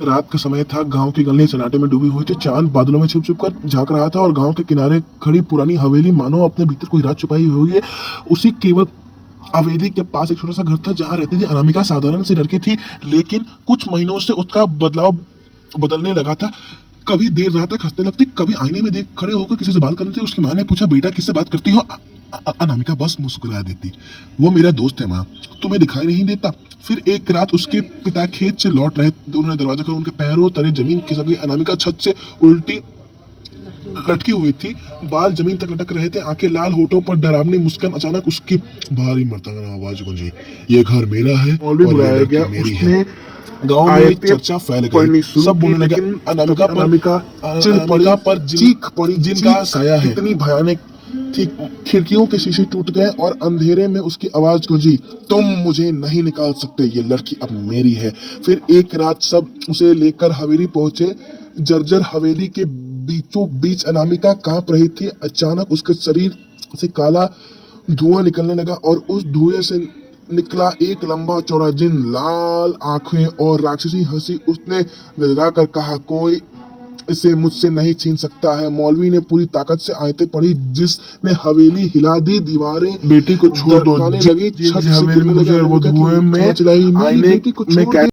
रात का समय था, गांव की गलियां सन्नाटे में डूबी हुई थी। चांद बादलों में छिप-छिप कर झांक रहा था और गांव के किनारे खड़ी पुरानी हवेली मानो अपने भीतर कोई राज छुपाई हुई है। उसी केवल हवेली के पास एक छोटा-सा घर था जहाँ रहती थी अनामिका। साधारण सी लड़की थी, लेकिन कुछ महीनों से उसका बदलाव बदलने लगा था। कभी देर रात तक हँसने लगती, कभी आईने में देख खड़े होकर किसी से बात करती। उसकी माँ ने पूछा, बेटा किससे बात करती हो? अनामिका बस मुस्कुरा देती, वो मेरा दोस्त है माँ, तुम्हें दिखाई नहीं देता। फिर एक रात उसके पिता खेत से लौट रहे, उन्होंने दरवाजा खोला, उनके पैरों तले जमीन खिसक गई। अनामिका छत से उल्टी लटकी हुई थी, बाल जमीन तक लटक रहे थे, आंखें लाल, होठों पर डरावनी मुस्कान। अचानक उसकी भारी मर्दाना आवाज गूंजी, ये घर मेरा है और ये लड़की मेरी है। गांव में चर्चा फैल गई, सब बोलने लगे अनामिका चिढ़ पड़ी पर चीख पड़ी, जिनका साया है इतनी भयानक थी। खिड़कियों के शीशे टूट गए और अंधेरे में उसकी आवाज गूंजी, तुम मुझे नहीं निकाल सकते, ये लड़की अब मेरी है। फिर एक रात सब उसे लेकर हवेली पहुंचे। जर्जर हवेली के बीचों बीच अनामिका कांप रही थी। अचानक उसके शरीर से काला धुआं निकलने लगा और उस धुएं से निकला एक लंबा चौड़ा जिन, लाल आंखें और राक्षसी हंसी। उसने गरजकर कहा, कोई इसे मुझसे नहीं छीन सकता है। मौलवी ने पूरी ताकत से आयतें पढ़ी, जिसने हवेली हिला दी। दीवारें बेटी को छोड़ दो, लगी छत से गिरने लगी। वो धुएं में आईने में